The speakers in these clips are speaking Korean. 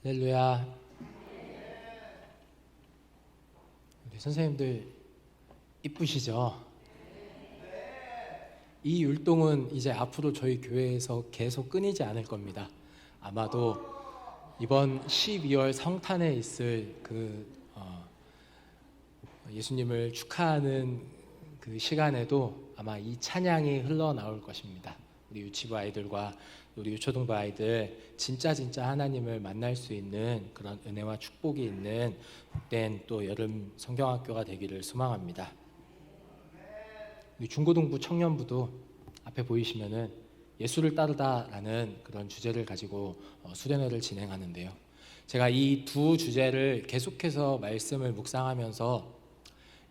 할렐루야. 우리 선생님들 이쁘시죠? 이 율동은 이제 앞으로 저희 교회에서 계속 끊이지 않을 겁니다. 아마도 이번 12월 성탄에 있을 예수님을 축하하는 그 시간에도 아마 이 찬양이 흘러나올 것입니다. 우리 유치부 아이들과 우리 유초등부 아이들 진짜 하나님을 만날 수 있는 그런 은혜와 축복이 있는 복된 또 여름 성경학교가 되기를 소망합니다. 우리 중고등부 청년부도 앞에 보이시면은 예수를 따르다라는 그런 주제를 가지고 수련회를 진행하는데요. 제가 이 두 주제를 계속해서 말씀을 묵상하면서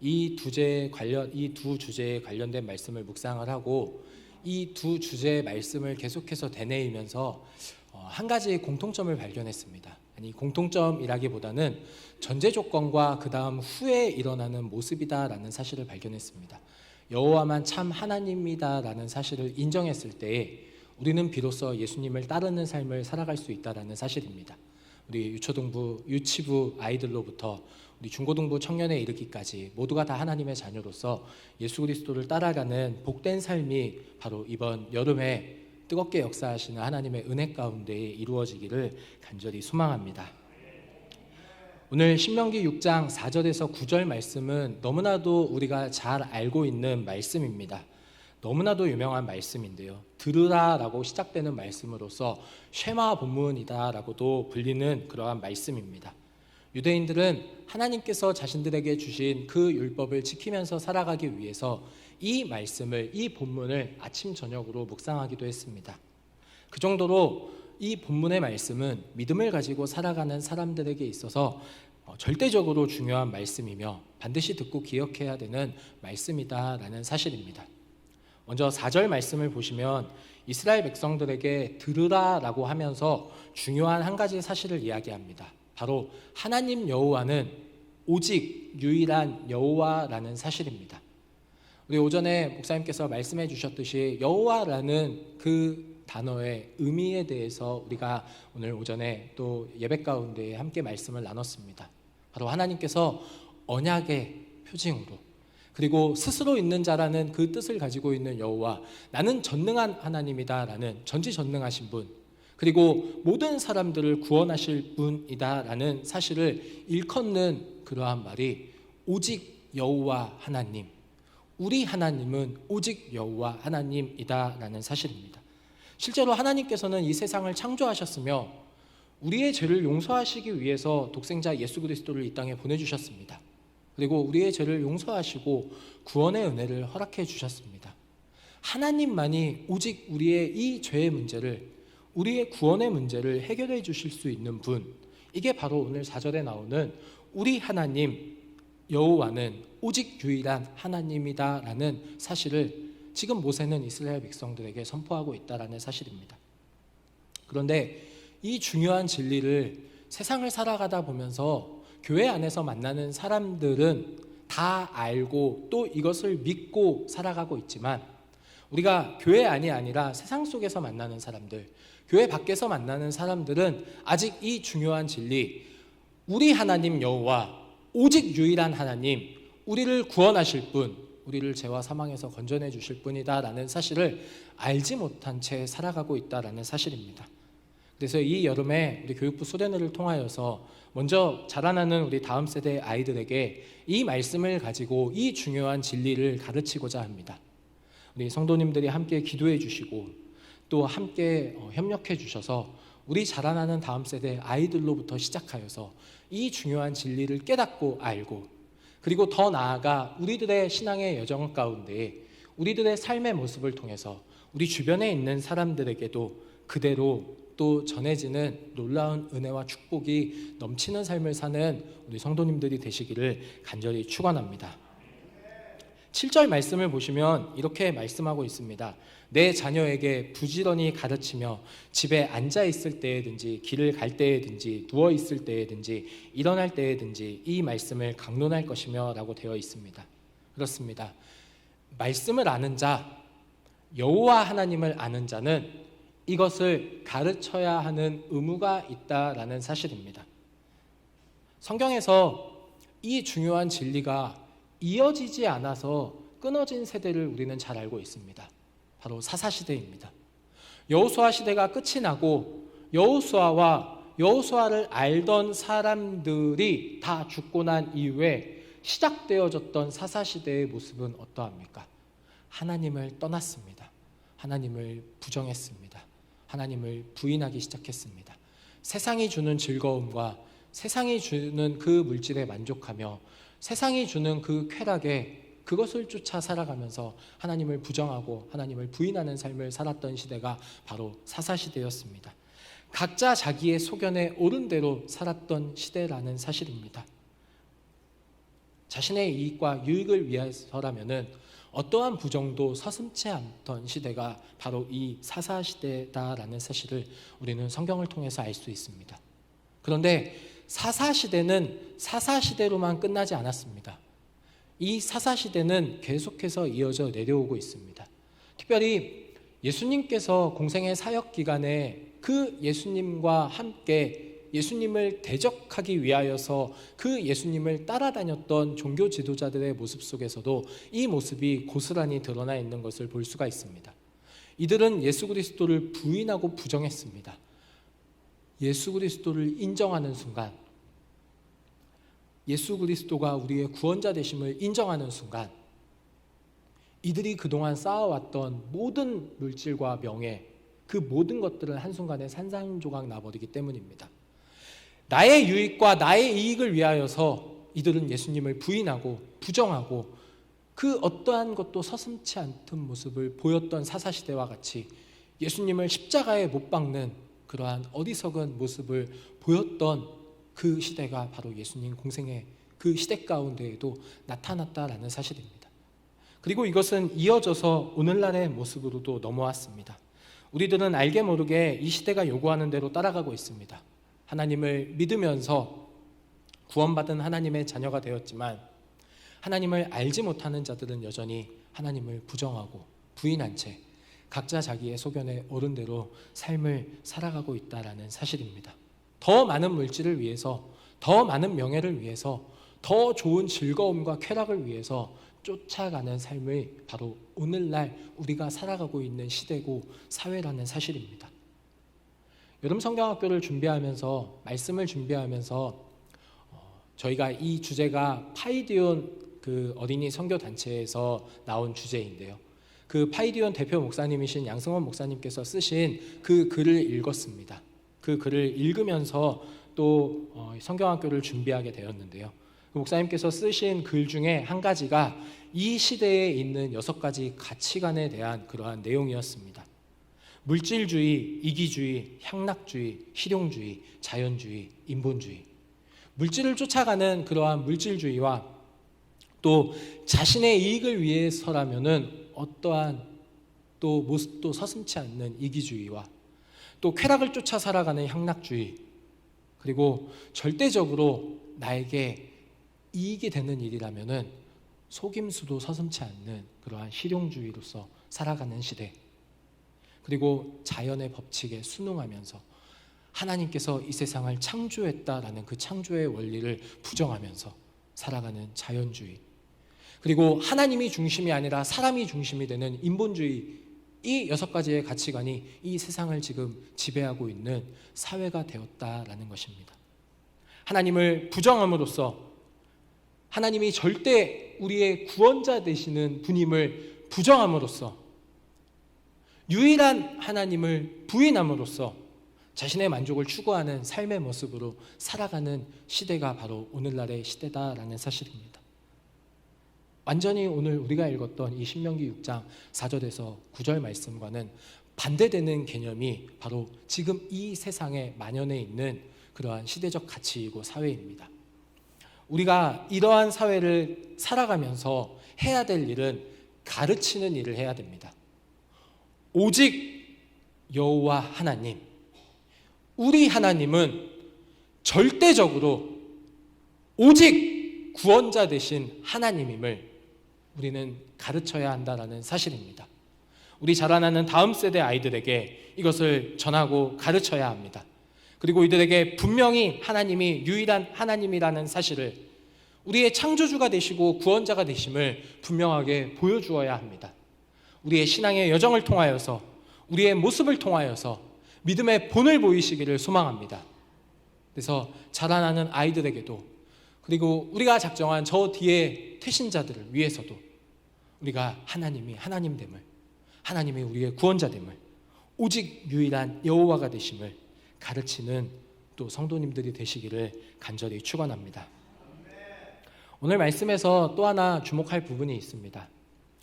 이 두 주제에 관련된 말씀을 묵상을 하고 이 두 주제의 말씀을 계속해서 되뇌이면서 한 가지 공통점을 발견했습니다. 아니, 공통점이라기보다는 전제 조건과 그 다음 후에 일어나는 모습이다라는 사실을 발견했습니다. 여호와만 참 하나님이다라는 사실을 인정했을 때에 우리는 비로소 예수님을 따르는 삶을 살아갈 수 있다라는 사실입니다. 우리 유치부 아이들로부터 우리 중고등부 청년에 이르기까지 모두가 다 하나님의 자녀로서 예수 그리스도를 따라가는 복된 삶이 바로 이번 여름에 뜨겁게 역사하시는 하나님의 은혜 가운데 이루어지기를 간절히 소망합니다. 오늘 신명기 6장 4절에서 9절 말씀은 너무나도 우리가 잘 알고 있는 말씀입니다. 너무나도 유명한 말씀인데요. 들으라라고 시작되는 말씀으로서 쉐마 본문이다라고도 불리는 그러한 말씀입니다. 유대인들은 하나님께서 자신들에게 주신 그 율법을 지키면서 살아가기 위해서 이 말씀을, 이 본문을 아침 저녁으로 묵상하기도 했습니다. 그 정도로 이 본문의 말씀은 믿음을 가지고 살아가는 사람들에게 있어서 절대적으로 중요한 말씀이며 반드시 듣고 기억해야 되는 말씀이다라는 사실입니다. 먼저 4절 말씀을 보시면 이스라엘 백성들에게 들으라라고 하면서 중요한 한 가지 사실을 이야기합니다. 바로 하나님 여호와는 오직 유일한 여호와라는 사실입니다. 우리 오전에 목사님께서 말씀해 주셨듯이 여호와라는 그 단어의 의미에 대해서 우리가 오늘 오전에 또 예배 가운데 함께 말씀을 나눴습니다. 바로 하나님께서 언약의 표징으로 그리고 스스로 있는 자라는 그 뜻을 가지고 있는 여호와, 나는 전능한 하나님이다라는 전지전능하신 분, 그리고 모든 사람들을 구원하실 분이다라는 사실을 일컫는 그러한 말이 오직 여호와 하나님, 우리 하나님은 오직 여호와 하나님이다라는 사실입니다. 실제로 하나님께서는 이 세상을 창조하셨으며 우리의 죄를 용서하시기 위해서 독생자 예수 그리스도를 이 땅에 보내주셨습니다. 그리고 우리의 죄를 용서하시고 구원의 은혜를 허락해 주셨습니다. 하나님만이 오직 우리의 이 죄의 문제를, 우리의 구원의 문제를 해결해 주실 수 있는 분, 이게 바로 오늘 4절에 나오는 우리 하나님 여호와는 오직 유일한 하나님이다라는 사실을 지금 모세는 이스라엘 백성들에게 선포하고 있다라는 사실입니다. 그런데 이 중요한 진리를 세상을 살아가다 보면서 교회 안에서 만나는 사람들은 다 알고 또 이것을 믿고 살아가고 있지만 우리가 교회 안이 아니라 세상 속에서 만나는 사람들, 교회 밖에서 만나는 사람들은 아직 이 중요한 진리, 우리 하나님 여호와, 오직 유일한 하나님, 우리를 구원하실 분, 우리를 죄와 사망에서 건져내 주실 분이다라는 사실을 알지 못한 채 살아가고 있다라는 사실입니다. 그래서 이 여름에 우리 교육부 수련회를 통하여서 먼저 자라나는 우리 다음 세대 아이들에게 이 말씀을 가지고 이 중요한 진리를 가르치고자 합니다. 우리 성도님들이 함께 기도해 주시고 또 함께 협력해 주셔서 우리 자라나는 다음 세대 아이들로부터 시작하여서 이 중요한 진리를 깨닫고 알고 그리고 더 나아가 우리들의 신앙의 여정 가운데 우리들의 삶의 모습을 통해서 우리 주변에 있는 사람들에게도 그대로 또 전해지는 놀라운 은혜와 축복이 넘치는 삶을 사는 우리 성도님들이 되시기를 간절히 축원합니다. 7절 말씀을 보시면 이렇게 말씀하고 있습니다. 내 자녀에게 부지런히 가르치며 집에 앉아 있을 때에든지 길을 갈 때에든지 누워 있을 때에든지 일어날 때에든지 이 말씀을 강론할 것이며 라고 되어 있습니다. 그렇습니다. 말씀을 아는 자, 여호와 하나님을 아는 자는 이것을 가르쳐야 하는 의무가 있다라는 사실입니다. 성경에서 이 중요한 진리가 이어지지 않아서 끊어진 세대를 우리는 잘 알고 있습니다. 바로 사사시대입니다. 여호수아 시대가 끝이 나고 여호수아를 알던 사람들이 다 죽고 난 이후에 시작되어졌던 사사시대의 모습은 어떠합니까? 하나님을 떠났습니다. 하나님을 부정했습니다. 하나님을 부인하기 시작했습니다. 세상이 주는 즐거움과 세상이 주는 그 물질에 만족하며 세상이 주는 그 쾌락에 그것을 쫓아 살아가면서 하나님을 부정하고 하나님을 부인하는 삶을 살았던 시대가 바로 사사시대였습니다. 각자 자기의 소견에 옳은 대로 살았던 시대라는 사실입니다. 자신의 이익과 유익을 위해서라면은 어떠한 부정도 서슴지 않던 시대가 바로 이 사사시대다라는 사실을 우리는 성경을 통해서 알 수 있습니다. 그런데 사사시대는 사사시대로만 끝나지 않았습니다. 이 사사시대는 계속해서 이어져 내려오고 있습니다. 특별히 예수님께서 공생의 사역 기간에 그 예수님과 함께 예수님을 대적하기 위하여서 그 예수님을 따라다녔던 종교 지도자들의 모습 속에서도 이 모습이 고스란히 드러나 있는 것을 볼 수가 있습니다. 이들은 예수 그리스도를 부인하고 부정했습니다. 예수 그리스도를 인정하는 순간, 예수 그리스도가 우리의 구원자 되심을 인정하는 순간, 이들이 그동안 쌓아왔던 모든 물질과 명예, 그 모든 것들을 한순간에 산산조각 나버리기 때문입니다. 나의 유익과 나의 이익을 위하여서 이들은 예수님을 부인하고 부정하고 그 어떠한 것도 서슴지 않던 모습을 보였던 사사시대와 같이 예수님을 십자가에 못 박는 그러한 어리석은 모습을 보였던 그 시대가 바로 예수님 공생의 그 시대 가운데에도 나타났다라는 사실입니다. 그리고 이것은 이어져서 오늘날의 모습으로도 넘어왔습니다. 우리들은 알게 모르게 이 시대가 요구하는 대로 따라가고 있습니다. 하나님을 믿으면서 구원받은 하나님의 자녀가 되었지만 하나님을 알지 못하는 자들은 여전히 하나님을 부정하고 부인한 채 각자 자기의 소견에 옳은 대로 삶을 살아가고 있다는 사실입니다. 더 많은 물질을 위해서, 더 많은 명예를 위해서, 더 좋은 즐거움과 쾌락을 위해서 쫓아가는 삶을 바로 오늘날 우리가 살아가고 있는 시대고 사회라는 사실입니다. 여름 성경학교를 준비하면서 말씀을 준비하면서 저희가 이 주제가 파이디온 그 어린이 선교 단체에서 나온 주제인데요. 그 파이디온 대표 목사님이신 양승원 목사님께서 쓰신 그 글을 읽었습니다. 그 글을 읽으면서 또 성경학교를 준비하게 되었는데요. 그 목사님께서 쓰신 글 중에 한 가지가 이 시대에 있는 6가지 가치관에 대한 그러한 내용이었습니다. 물질주의, 이기주의, 향락주의, 실용주의, 자연주의, 인본주의. 물질을 쫓아가는 그러한 물질주의와 또 자신의 이익을 위해서라면은 어떠한 또 모습도 서슴지 않는 이기주의와 또 쾌락을 쫓아 살아가는 향락주의, 그리고 절대적으로 나에게 이익이 되는 일이라면은 속임수도 서슴지 않는 그러한 실용주의로서 살아가는 시대, 그리고 자연의 법칙에 순응하면서 하나님께서 이 세상을 창조했다라는 그 창조의 원리를 부정하면서 살아가는 자연주의, 그리고 하나님이 중심이 아니라 사람이 중심이 되는 인본주의, 이 6가지의 가치관이 이 세상을 지금 지배하고 있는 사회가 되었다라는 것입니다. 하나님을 부정함으로써 하나님이 절대 우리의 구원자 되시는 분임을 부정함으로써 유일한 하나님을 부인함으로써 자신의 만족을 추구하는 삶의 모습으로 살아가는 시대가 바로 오늘날의 시대다라는 사실입니다. 완전히 오늘 우리가 읽었던 이 신명기 6장 4절에서 9절 말씀과는 반대되는 개념이 바로 지금 이 세상에 만연해 있는 그러한 시대적 가치이고 사회입니다. 우리가 이러한 사회를 살아가면서 해야 될 일은 가르치는 일을 해야 됩니다. 오직 여호와 하나님, 우리 하나님은 절대적으로 오직 구원자 되신 하나님임을 우리는 가르쳐야 한다는 사실입니다. 우리 자라나는 다음 세대 아이들에게 이것을 전하고 가르쳐야 합니다. 그리고 이들에게 분명히 하나님이 유일한 하나님이라는 사실을, 우리의 창조주가 되시고 구원자가 되심을 분명하게 보여주어야 합니다. 우리의 신앙의 여정을 통하여서, 우리의 모습을 통하여서 믿음의 본을 보이시기를 소망합니다. 그래서 자라나는 아이들에게도, 그리고 우리가 작정한 저 뒤에 태신자들을 위해서도 우리가 하나님이 하나님됨을, 하나님이 우리의 구원자됨을, 오직 유일한 여호와가 되심을 가르치는 또 성도님들이 되시기를 간절히 축원합니다. 오늘 말씀에서 또 하나 주목할 부분이 있습니다.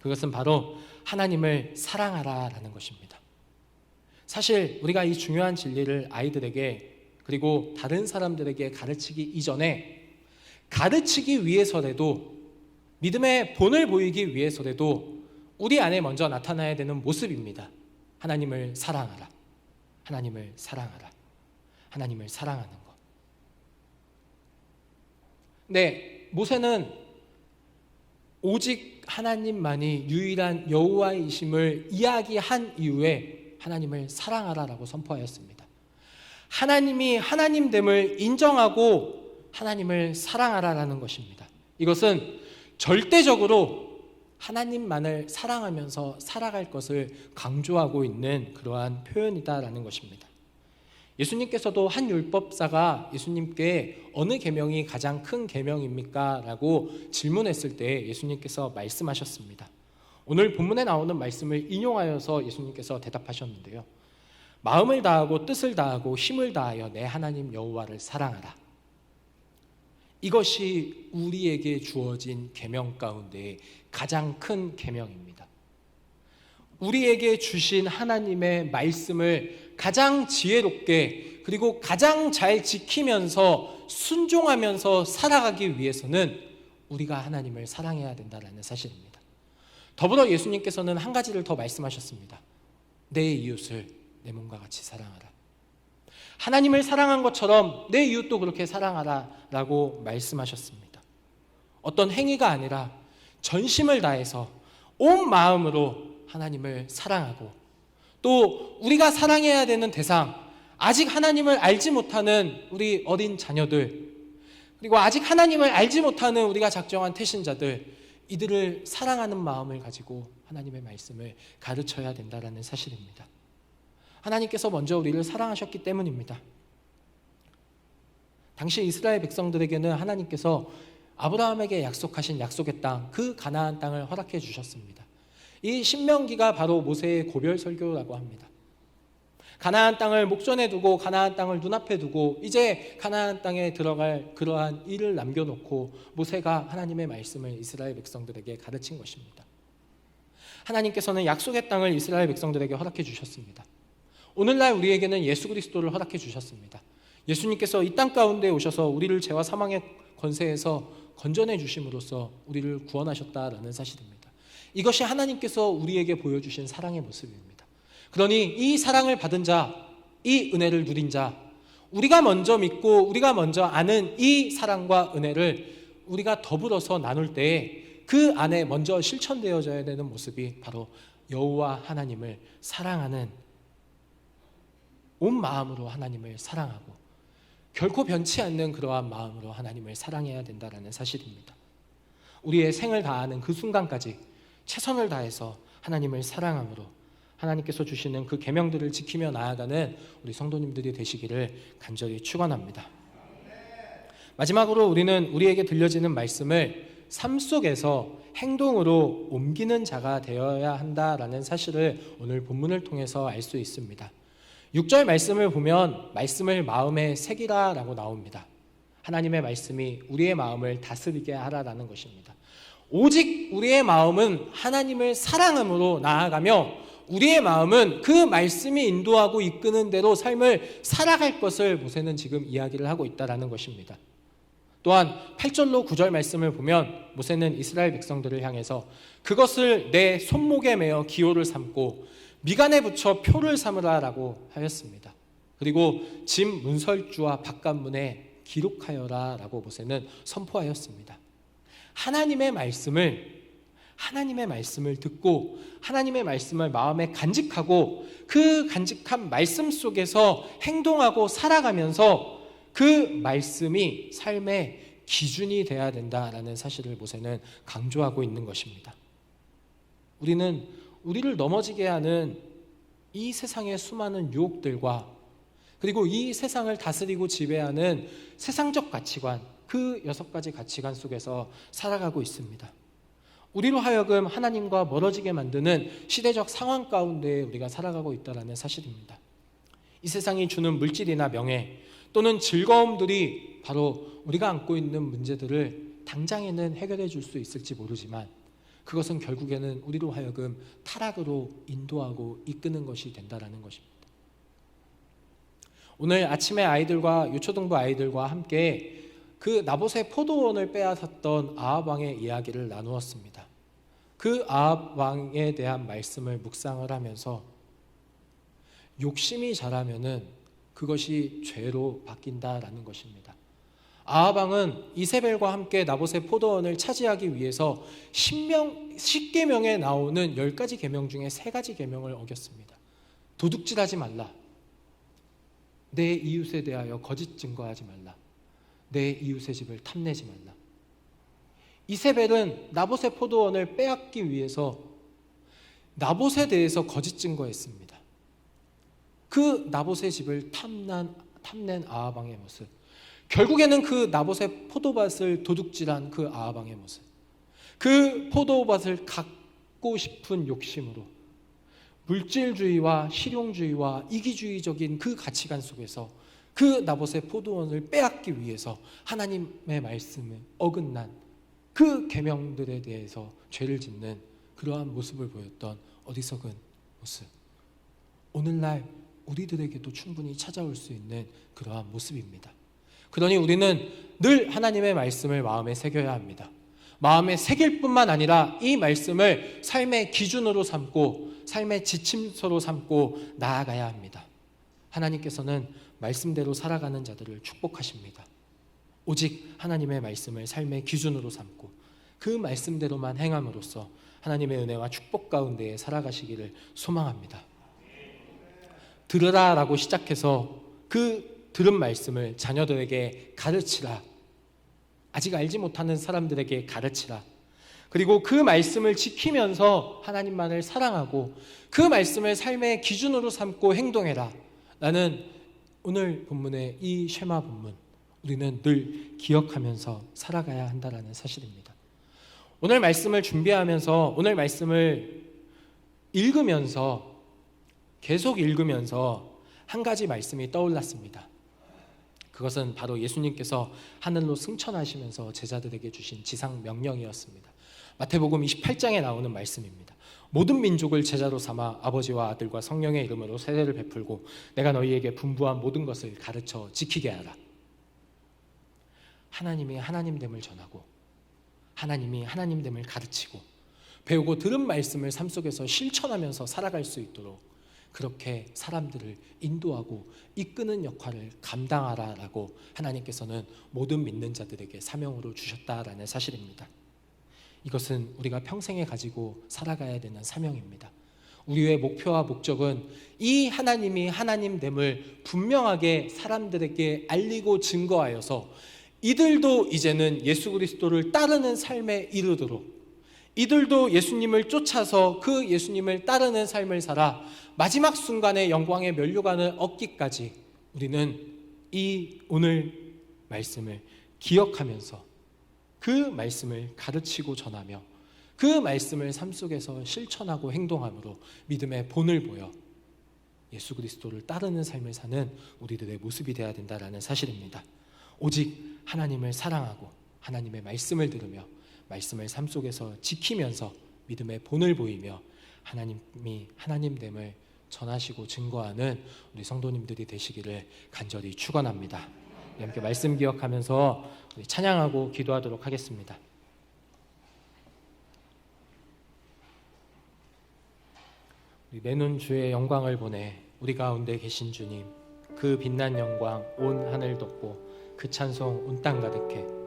그것은 바로 하나님을 사랑하라라는 것입니다. 사실 우리가 이 중요한 진리를 아이들에게 그리고 다른 사람들에게 가르치기 이전에, 가르치기 위해서라도, 믿음의 본을 보이기 위해서라도 우리 안에 먼저 나타나야 되는 모습입니다. 하나님을 사랑하라, 하나님을 사랑하라, 하나님을 사랑하는 것. 네, 모세는 오직 하나님만이 유일한 여호와이심을 이야기한 이후에 하나님을 사랑하라라고 선포하였습니다. 하나님이 하나님됨을 인정하고 하나님을 사랑하라라는 것입니다. 이것은 절대적으로 하나님만을 사랑하면서 살아갈 것을 강조하고 있는 그러한 표현이다라는 것입니다. 예수님께서도 한 율법사가 예수님께 어느 계명이 가장 큰 계명입니까? 라고 질문했을 때 예수님께서 말씀하셨습니다. 오늘 본문에 나오는 말씀을 인용하여서 예수님께서 대답하셨는데요. 마음을 다하고 뜻을 다하고 힘을 다하여 내 하나님 여호와를 사랑하라. 이것이 우리에게 주어진 계명 가운데 가장 큰 계명입니다. 우리에게 주신 하나님의 말씀을 가장 지혜롭게 그리고 가장 잘 지키면서 순종하면서 살아가기 위해서는 우리가 하나님을 사랑해야 된다는 사실입니다. 더불어 예수님께서는 한 가지를 더 말씀하셨습니다. 내 이웃을 내 몸과 같이 사랑하라. 하나님을 사랑한 것처럼 내 이웃도 그렇게 사랑하라 라고 말씀하셨습니다. 어떤 행위가 아니라 전심을 다해서 온 마음으로 하나님을 사랑하고, 또 우리가 사랑해야 되는 대상, 아직 하나님을 알지 못하는 우리 어린 자녀들, 그리고 아직 하나님을 알지 못하는 우리가 작정한 태신자들, 이들을 사랑하는 마음을 가지고 하나님의 말씀을 가르쳐야 된다는 사실입니다. 하나님께서 먼저 우리를 사랑하셨기 때문입니다. 당시 이스라엘 백성들에게는 하나님께서 아브라함에게 약속하신 약속의 땅, 그 가나안 땅을 허락해 주셨습니다. 이 신명기가 바로 모세의 고별 설교라고 합니다. 가나안 땅을 목전에 두고, 가나안 땅을 눈앞에 두고 이제 가나안 땅에 들어갈 그러한 일을 남겨놓고 모세가 하나님의 말씀을 이스라엘 백성들에게 가르친 것입니다. 하나님께서는 약속의 땅을 이스라엘 백성들에게 허락해 주셨습니다. 오늘날 우리에게는 예수 그리스도를 허락해 주셨습니다. 예수님께서 이 땅 가운데 오셔서 우리를 죄와 사망의 권세에서 건져내 주심으로써 우리를 구원하셨다라는 사실입니다. 이것이 하나님께서 우리에게 보여주신 사랑의 모습입니다. 그러니 이 사랑을 받은 자, 이 은혜를 누린 자, 우리가 먼저 믿고 우리가 먼저 아는 이 사랑과 은혜를 우리가 더불어서 나눌 때에 그 안에 먼저 실천되어져야 되는 모습이 바로 여호와 하나님을 사랑하는, 온 마음으로 하나님을 사랑하고 결코 변치 않는 그러한 마음으로 하나님을 사랑해야 된다는 사실입니다. 우리의 생을 다하는 그 순간까지 최선을 다해서 하나님을 사랑함으로 하나님께서 주시는 그 계명들을 지키며 나아가는 우리 성도님들이 되시기를 간절히 축원합니다. 마지막으로 우리는 우리에게 들려지는 말씀을 삶 속에서 행동으로 옮기는 자가 되어야 한다라는 사실을 오늘 본문을 통해서 알 수 있습니다. 6절 말씀을 보면 말씀을 마음에 새기라 라고 나옵니다. 하나님의 말씀이 우리의 마음을 다스리게 하라라는 것입니다. 오직 우리의 마음은 하나님을 사랑함으로 나아가며 우리의 마음은 그 말씀이 인도하고 이끄는 대로 삶을 살아갈 것을 모세는 지금 이야기를 하고 있다는 것입니다. 또한 8절로 9절 말씀을 보면 모세는 이스라엘 백성들을 향해서 그것을 내 손목에 매어 기호를 삼고 미간에 붙여 표를 삼으라라고 하였습니다. 그리고 집 문설주와 바깥문에 기록하여라 라고 모세는 선포하였습니다. 하나님의 말씀을 하나님의 말씀을 듣고 하나님의 말씀을 마음에 간직하고 그 간직한 말씀 속에서 행동하고 살아가면서 그 말씀이 삶의 기준이 되어야 된다라는 사실을 모세는 강조하고 있는 것입니다. 우리는 우리를 넘어지게 하는 이 세상의 수많은 유혹들과 그리고 이 세상을 다스리고 지배하는 세상적 가치관, 그 6가지 가치관 속에서 살아가고 있습니다. 우리로 하여금 하나님과 멀어지게 만드는 시대적 상황 가운데 우리가 살아가고 있다는 사실입니다. 이 세상이 주는 물질이나 명예 또는 즐거움들이 바로 우리가 안고 있는 문제들을 당장에는 해결해 줄 수 있을지 모르지만 그것은 결국에는 우리로 하여금 타락으로 인도하고 이끄는 것이 된다는 것입니다. 오늘 아침에 아이들과 유초등부 아이들과 함께 그 나봇의 포도원을 빼앗았던 아합 왕의 이야기를 나누었습니다. 그 아합 왕에 대한 말씀을 묵상을 하면서 욕심이 자라면은 그것이 죄로 바뀐다라는 것입니다. 아합 왕은 이세벨과 함께 나봇의 포도원을 차지하기 위해서 10계명에 나오는 10가지 계명 중에 3가지 계명을 어겼습니다. 도둑질하지 말라, 내 이웃에 대하여 거짓 증거하지 말라, 내 이웃의 집을 탐내지 말라. 이세벨은 나봇의 포도원을 빼앗기 위해서 나봇에 대해서 거짓 증거했습니다. 그 나봇의 집을 탐낸 아합 왕의 모습, 결국에는 그 나봇의 포도밭을 도둑질한 그 아합 왕의 모습, 그 포도밭을 갖고 싶은 욕심으로 물질주의와 실용주의와 이기주의적인 그 가치관 속에서 그 나봇의 포도원을 빼앗기 위해서 하나님의 말씀에 어긋난 그 계명들에 대해서 죄를 짓는 그러한 모습을 보였던 어리석은 모습, 오늘날 우리들에게도 충분히 찾아올 수 있는 그러한 모습입니다. 그러니 우리는 늘 하나님의 말씀을 마음에 새겨야 합니다. 마음에 새길 뿐만 아니라 이 말씀을 삶의 기준으로 삼고 삶의 지침서로 삼고 나아가야 합니다. 하나님께서는 말씀대로 살아가는 자들을 축복하십니다. 오직 하나님의 말씀을 삶의 기준으로 삼고 그 말씀대로만 행함으로써 하나님의 은혜와 축복 가운데 살아가시기를 소망합니다. 들으라 라고 시작해서 그 들은 말씀을 자녀들에게 가르치라, 아직 알지 못하는 사람들에게 가르치라, 그리고 그 말씀을 지키면서 하나님만을 사랑하고 그 말씀을 삶의 기준으로 삼고 행동해라 라는 오늘 본문의 이 쉐마 본문, 우리는 늘 기억하면서 살아가야 한다는 사실입니다. 오늘 말씀을 준비하면서 오늘 말씀을 읽으면서 계속 읽으면서 한 가지 말씀이 떠올랐습니다. 그것은 바로 예수님께서 하늘로 승천하시면서 제자들에게 주신 지상 명령이었습니다. 마태복음 28장에 나오는 말씀입니다. 모든 민족을 제자로 삼아 아버지와 아들과 성령의 이름으로 세례를 베풀고 내가 너희에게 분부한 모든 것을 가르쳐 지키게 하라. 하나님이 하나님됨을 전하고 하나님이 하나님됨을 가르치고 배우고 들은 말씀을 삶 속에서 실천하면서 살아갈 수 있도록 그렇게 사람들을 인도하고 이끄는 역할을 감당하라라고 하나님께서는 모든 믿는 자들에게 사명으로 주셨다라는 사실입니다. 이것은 우리가 평생에 가지고 살아가야 되는 사명입니다. 우리의 목표와 목적은 이 하나님이 하나님됨을 분명하게 사람들에게 알리고 증거하여서 이들도 이제는 예수 그리스도를 따르는 삶에 이르도록, 이들도 예수님을 쫓아서 그 예수님을 따르는 삶을 살아 마지막 순간에 영광의 면류관을 얻기까지 우리는 이 오늘 말씀을 기억하면서 그 말씀을 가르치고 전하며 그 말씀을 삶 속에서 실천하고 행동함으로 믿음의 본을 보여 예수 그리스도를 따르는 삶을 사는 우리들의 모습이 되어야 된다는 사실입니다. 오직 하나님을 사랑하고 하나님의 말씀을 들으며 말씀을 삶 속에서 지키면서 믿음의 본을 보이며 하나님이 하나님됨을 전하시고 증거하는 우리 성도님들이 되시기를 간절히 축원합니다. 함께 말씀 기억하면서 우리 찬양하고 기도하도록 하겠습니다. 우리 내눈 주의 영광을 보내 우리 가운데 계신 주님, 그 빛난 영광 온 하늘 덮고 그 찬송 온 땅 가득해.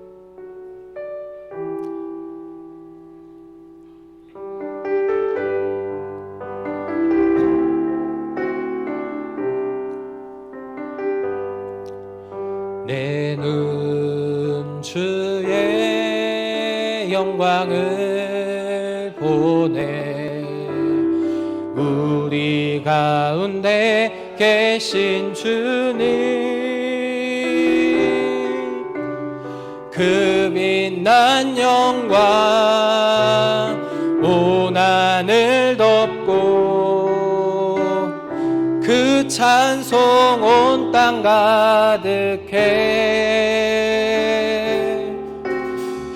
주의 영광을 보내 우리 가운데 계신 주님 그 빛난 영광 온 하늘 덮고 그 찬송 온 땅 가득해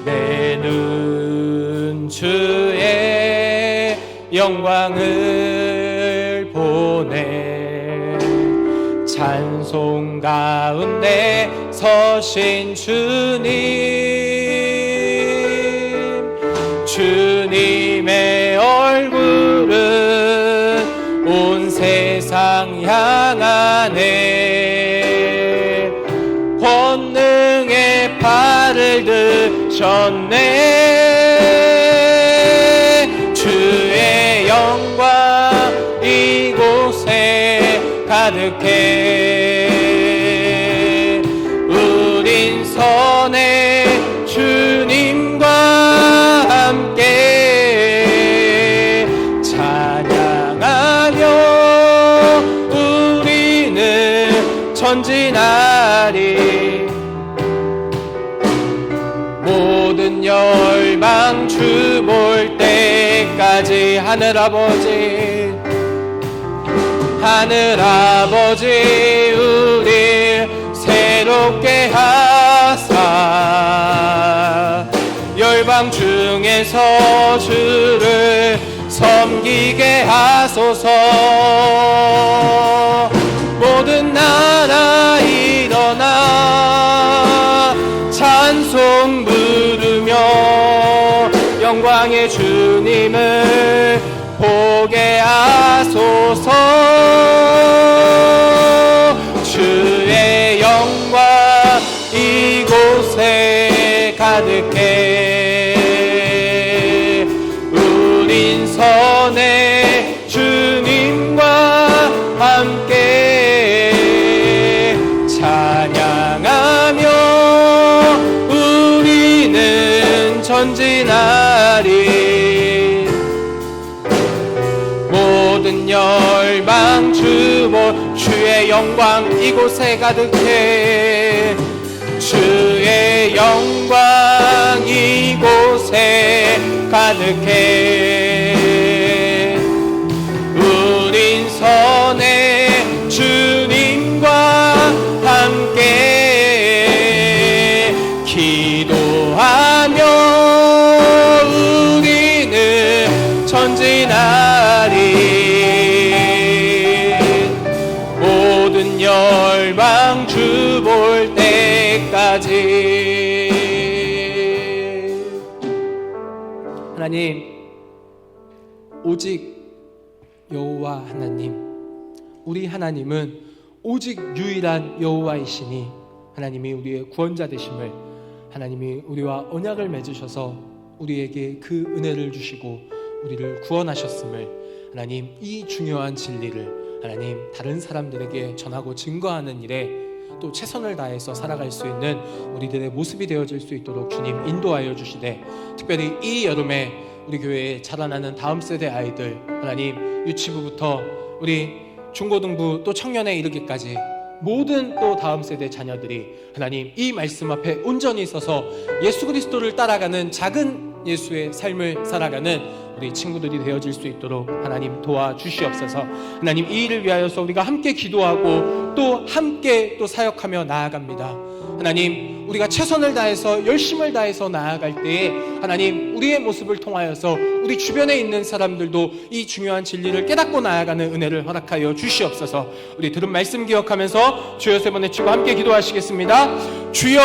내 눈 주의 영광을 보내 찬송 가운데 서신 주님의 얼굴은 온 세상 향하네 권능의 팔을 드셨네 주의 영광 이곳에 가득해 우린 선의 주님과 함께 찬양하며 우리는 전진하리 모든 열방 주 볼 때까지 하늘아버지 우리 새롭게 하사 열방 중에서 주를 섬기게 하소서 모든 나라 일어나 찬송 부르며 영광의 주님을 보게 하소서 주의 영광 이곳에 가득해 우린 선의 주님과 함께 찬양하며 우리는 전진하리 모든 열방 주의 영광 이곳에 가득해 주의 영광 이곳에 가득해 우린 선의 주님과 함께 기도하며 우리는 전진하리 모든 열방 주 볼 때까지 하나님 오직 여호와 하나님 우리 하나님은 오직 유일한 여호와이시니 하나님이 우리의 구원자 되심을 하나님이 우리와 언약을 맺으셔서 우리에게 그 은혜를 주시고 우리를 구원하셨음을 하나님 이 중요한 진리를 하나님 다른 사람들에게 전하고 증거하는 일에 또 최선을 다해서 살아갈 수 있는 우리들의 모습이 되어질 수 있도록 주님 인도하여 주시되 특별히 이 여름에 우리 교회에 자라나는 다음 세대 아이들 하나님 유치부부터 우리 중고등부 또 청년에 이르기까지 모든 또 다음 세대 자녀들이 하나님 이 말씀 앞에 온전히 서서 예수 그리스도를 따라가는 작은 예수의 삶을 살아가는 우리 친구들이 되어질 수 있도록 하나님 도와주시옵소서. 하나님 이 일을 위하여서 우리가 함께 기도하고 또 함께 또 사역하며 나아갑니다. 하나님 우리가 최선을 다해서 열심을 다해서 나아갈 때에 하나님 우리의 모습을 통하여서 우리 주변에 있는 사람들도 이 중요한 진리를 깨닫고 나아가는 은혜를 허락하여 주시옵소서. 우리 들은 말씀 기억하면서 주여 세 번 외치고 함께 기도하시겠습니다. 주여